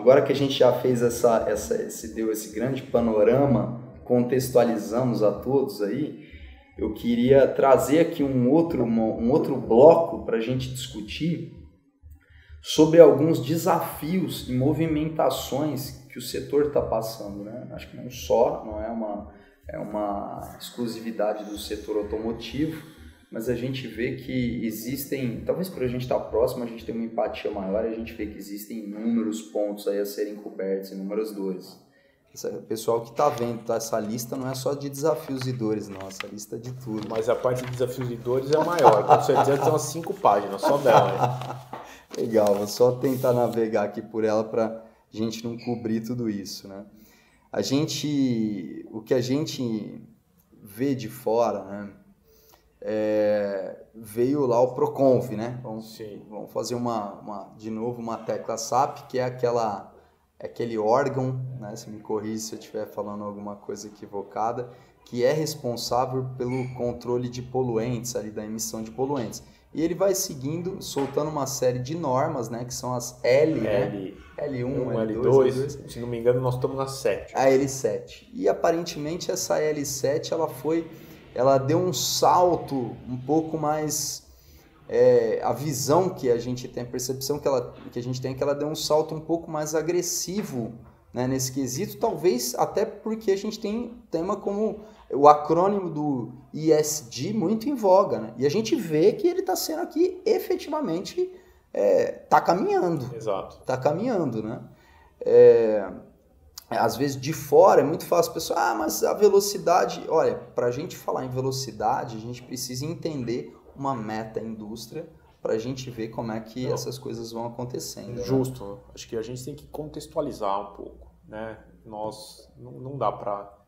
agora que a gente já fez deu esse grande panorama, contextualizamos a todos aí, eu queria trazer aqui um outro bloco para a gente discutir sobre alguns desafios e movimentações que o setor está passando, né? Acho que não é uma exclusividade do setor automotivo, mas a gente vê que existem, talvez por a gente estar próximo, a gente tem uma empatia maior, a gente vê que existem inúmeros pontos aí a serem cobertos, inúmeras dores. O pessoal que está vendo, tá? Essa lista não é só de desafios e dores, não, essa lista é de tudo. Mas a parte de desafios e dores é maior, com certeza tem umas 5 páginas só dela. Né? Legal, vou só tentar navegar aqui por ela para a gente não cobrir tudo isso, né? O que a gente vê de fora, né? Veio lá o Proconv, né? Vamos fazer de novo uma tecla SAP, que é aquele órgão, né? Se me corrija se eu estiver falando alguma coisa equivocada, que é responsável pelo controle de poluentes, ali da emissão de poluentes. E ele vai soltando uma série de normas, né? Que são as né? L1, L2, se não me engano nós estamos na 7. A L7. E aparentemente essa L7, ela deu um salto um pouco mais... a visão que a gente tem, a percepção que a gente tem é que ela deu um salto um pouco mais agressivo, né, nesse quesito, talvez até porque a gente tem tema como o acrônimo do ESG muito em voga, né? E a gente vê que ele está sendo aqui efetivamente, está caminhando. Exato. Está caminhando, né? Às vezes de fora é muito fácil a pessoa, mas a velocidade... Olha, para a gente falar em velocidade, a gente precisa entender uma meta-indústria para a gente ver como é que essas coisas vão acontecendo. Justo. Né? Acho que a gente tem que contextualizar um pouco. Né? Nós não dá para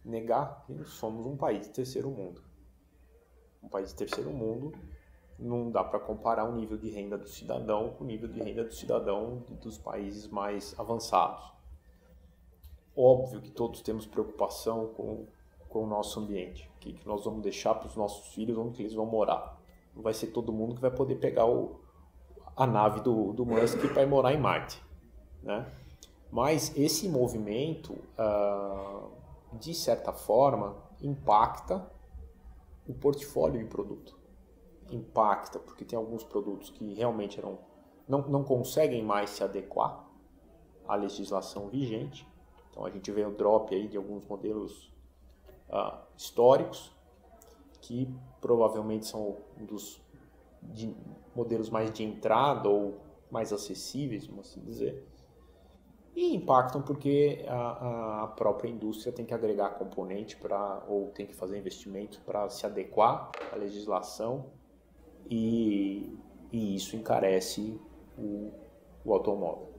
negar que somos um país de terceiro mundo. Um país de terceiro mundo, não dá para comparar o nível de renda do cidadão com o nível de renda do cidadão dos países mais avançados. Óbvio que todos temos preocupação com o nosso ambiente, o que nós vamos deixar para os nossos filhos, onde que eles vão morar. Não vai ser todo mundo que vai poder pegar a nave do Musk para ir morar em Marte. Né? Mas esse movimento, de certa forma, impacta o portfólio de produto. Impacta, porque tem alguns produtos que realmente não conseguem mais se adequar à legislação vigente. Então a gente vê o drop aí de alguns modelos históricos, que provavelmente são um dos modelos mais de entrada ou mais acessíveis, vamos assim dizer, e impactam porque a própria indústria tem que agregar componente ou tem que fazer investimento para se adequar à legislação e isso encarece o automóvel.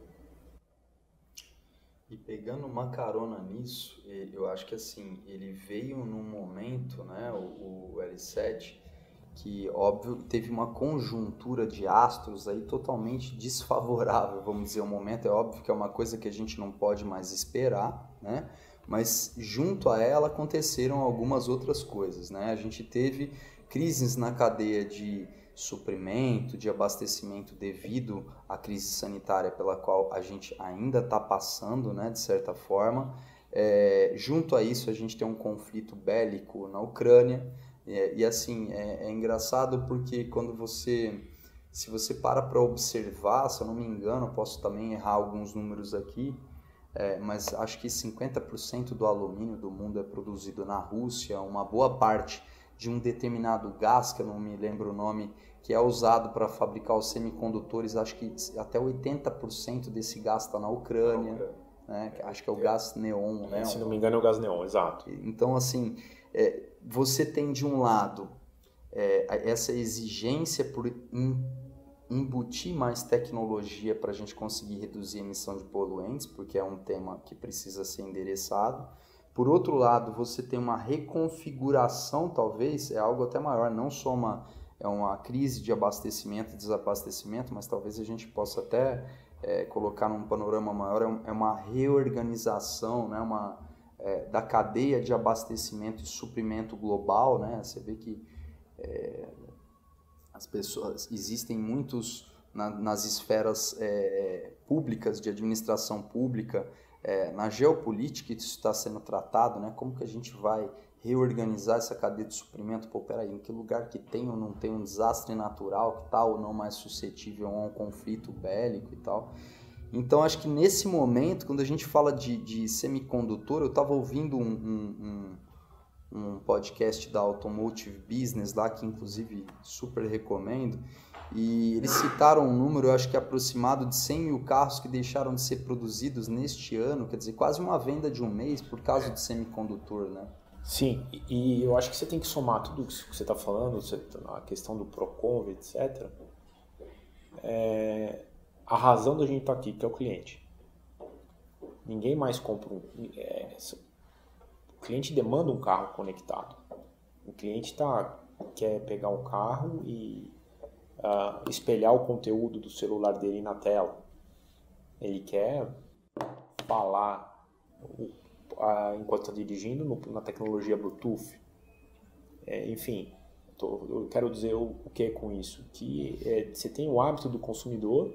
E pegando uma carona nisso, eu acho que assim, ele veio num momento, né, o L7, que óbvio teve uma conjuntura de astros aí totalmente desfavorável, vamos dizer, o momento. É óbvio que é uma coisa que a gente não pode mais esperar, né? Mas junto a ela aconteceram algumas outras coisas, né? A gente teve crises na cadeia de suprimento, de abastecimento devido à crise sanitária pela qual a gente ainda está passando, né, de certa forma. Junto a isso, a gente tem um conflito bélico na Ucrânia, e assim, é engraçado porque se você para observar, se eu não me engano, posso também errar alguns números aqui, mas acho que 50% do alumínio do mundo é produzido na Rússia, uma boa parte de um determinado gás, que eu não me lembro o nome, que é usado para fabricar os semicondutores, acho que até 80% desse gás está na Ucrânia, né? Acho que é o gás neon, né? Se não me engano é o gás neon, exato. Então, assim, você tem de um lado essa exigência por embutir mais tecnologia para a gente conseguir reduzir a emissão de poluentes, porque é um tema que precisa ser endereçado. Por outro lado, você tem uma reconfiguração, talvez, é algo até maior, não só uma crise de abastecimento e desabastecimento, mas talvez a gente possa até colocar num panorama maior, é uma reorganização, né, da cadeia de abastecimento e suprimento global, né? Você vê que existem muitos nas esferas públicas, de administração pública, na geopolítica isso está sendo tratado, né? Como que a gente vai reorganizar essa cadeia de suprimento? Pô, peraí, em que lugar que tem ou não tem um desastre natural que está ou não mais suscetível a um conflito bélico e tal? Então, acho que nesse momento, quando a gente fala de semicondutor, eu estava ouvindo um podcast da Automotive Business lá, que inclusive super recomendo, e eles citaram um número, eu acho que aproximado de 100 mil carros que deixaram de ser produzidos neste ano, quer dizer, quase uma venda de um mês por causa de semicondutor, né? Sim, e eu acho que você tem que somar tudo isso que você está falando, a questão do Procon, etc. A razão da gente estar aqui, que é o cliente. Ninguém mais compra o cliente demanda um carro conectado. O cliente quer pegar um carro e espelhar o conteúdo do celular dele na tela. Ele quer falar enquanto está dirigindo na tecnologia Bluetooth. Enfim, eu quero dizer o que com isso? Que você tem o hábito do consumidor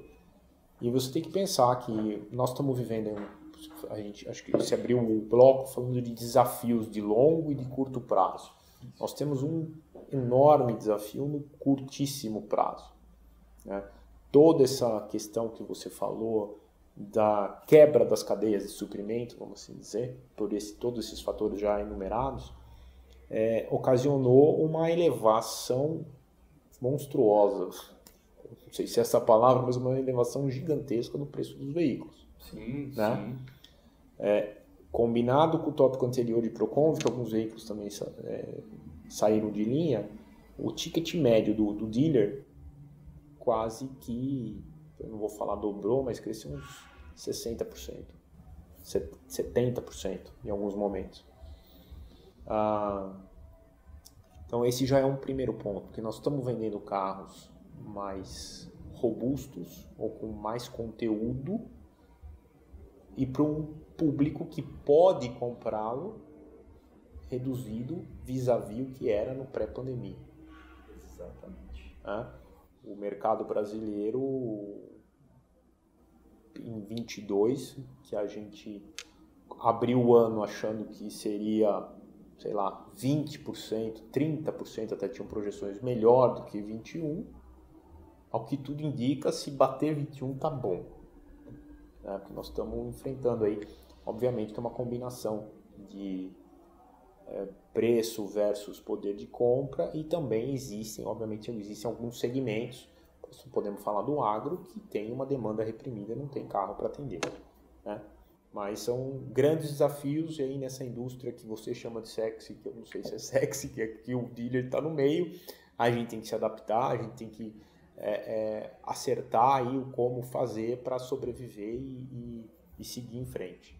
e você tem que pensar que nós estamos vivendo acho que você abriu um bloco falando de desafios de longo e de curto prazo. Nós temos um enorme desafio no curtíssimo prazo, né? Toda essa questão que você falou da quebra das cadeias de suprimento, vamos assim dizer, por todos esses fatores já enumerados, ocasionou uma elevação monstruosa, não sei se é essa palavra, mas uma elevação gigantesca no preço dos veículos. Sim, né? sim. Combinado com o tópico anterior de Procon, que alguns veículos também saíram de linha, o ticket médio do dealer quase que, eu não vou falar dobrou, mas cresceu uns 60%, 70% em alguns momentos. Então esse já é um primeiro ponto, porque nós estamos vendendo carros mais robustos ou com mais conteúdo e para um público que pode comprá-lo reduzido vis-à-vis o que era no pré-pandemia. Exatamente. O mercado brasileiro, em 22, que a gente abriu o ano achando que seria, sei lá, 20%, 30%, até tinham projeções melhor do que 21, ao que tudo indica, se bater 21 tá bom. Porque nós estamos enfrentando aí, obviamente, tem uma combinação de preço versus poder de compra e também existem alguns segmentos, podemos falar do agro, que tem uma demanda reprimida, não tem carro para atender, né? Mas são grandes desafios aí nessa indústria que você chama de sexy, que eu não sei se é sexy, que o dealer está no meio, a gente tem que se adaptar, a gente tem que acertar aí o como fazer para sobreviver e seguir em frente.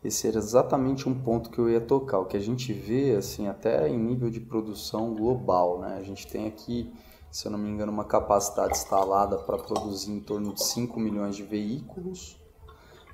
Esse era exatamente um ponto que eu ia tocar. O que a gente vê, assim, até em nível de produção global, né? A gente tem aqui, se eu não me engano, uma capacidade instalada para produzir em torno de 5 milhões de veículos,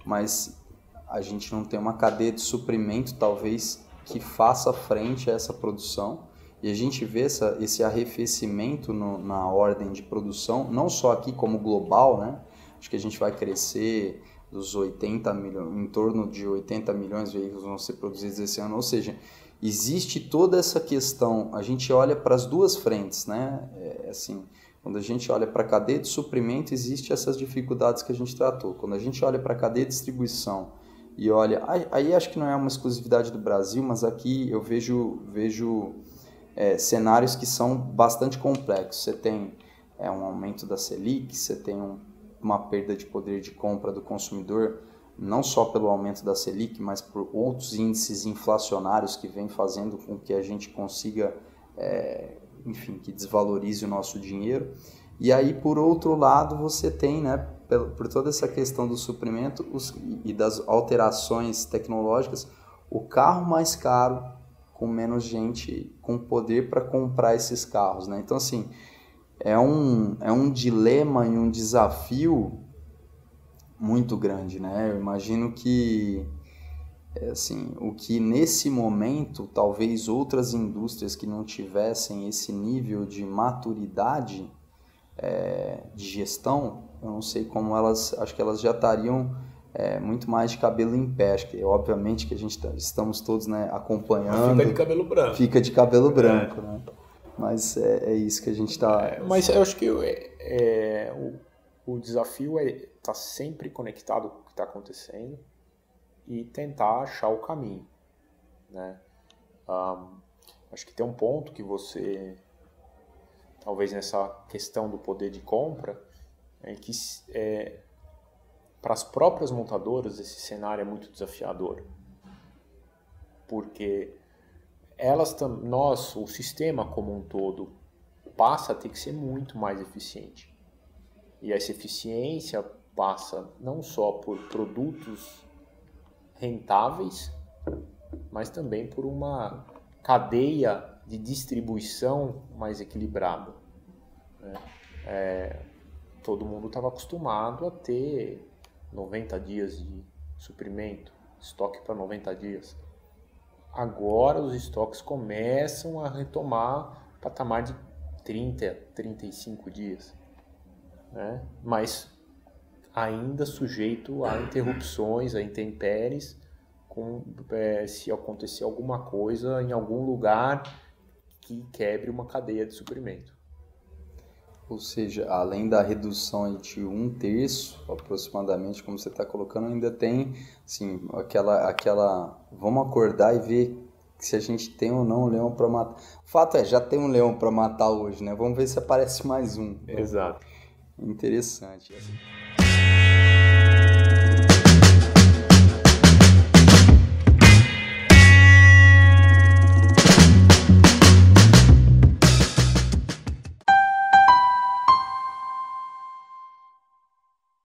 mas a gente não tem uma cadeia de suprimento, talvez, que faça frente a essa produção. E a gente vê esse arrefecimento na ordem de produção, não só aqui como global, né? Acho que a gente vai crescer dos 80 milhões, em torno de 80 milhões de veículos vão ser produzidos esse ano. Ou seja, existe toda essa questão, a gente olha para as duas frentes, né? Assim, quando a gente olha para a cadeia de suprimento, existe essas dificuldades que a gente tratou. Quando a gente olha para a cadeia de distribuição e olha, aí acho que não é uma exclusividade do Brasil, mas aqui eu vejo cenários que são bastante complexos. Você tem um aumento da Selic, você tem uma perda de poder de compra do consumidor, não só pelo aumento da Selic, mas por outros índices inflacionários que vêm fazendo com que a gente consiga, enfim, que desvalorize o nosso dinheiro. E aí, por outro lado, você tem, né, por toda essa questão do suprimento e das alterações tecnológicas, o carro mais caro, com menos gente com poder para comprar esses carros, né? Então, assim, é um dilema e um desafio muito grande, né? Eu imagino que, assim, o que nesse momento, talvez outras indústrias que não tivessem esse nível de maturidade, de gestão, eu não sei como elas, acho que elas já estariam muito mais de cabelo em pé. Acho que, obviamente, que a gente estamos todos, né, acompanhando. Fica de cabelo branco. Fica de cabelo branco, né? Mas é isso que a gente está... Mas eu acho que o desafio é estar sempre conectado com o que está acontecendo e tentar achar o caminho, né? Acho que tem um ponto que você, talvez nessa questão do poder de compra, é que para as próprias montadoras esse cenário é muito desafiador, porque o sistema como um todo passa a ter que ser muito mais eficiente. E essa eficiência passa não só por produtos rentáveis, mas também por uma cadeia de distribuição mais equilibrada, né? Todo mundo estava acostumado a ter 90 dias de suprimento, estoque para 90 dias. Agora os estoques começam a retomar patamar de 30, 35 dias, né? Mas ainda sujeito a interrupções, a intempéries, se acontecer alguma coisa em algum lugar que quebre uma cadeia de suprimento. Ou seja, além da redução de 1/3, aproximadamente, como você está colocando, ainda tem, assim, aquela... Vamos acordar e ver se a gente tem ou não um leão para matar. O fato já tem um leão para matar hoje, né? Vamos ver se aparece mais um. Exato. Interessante.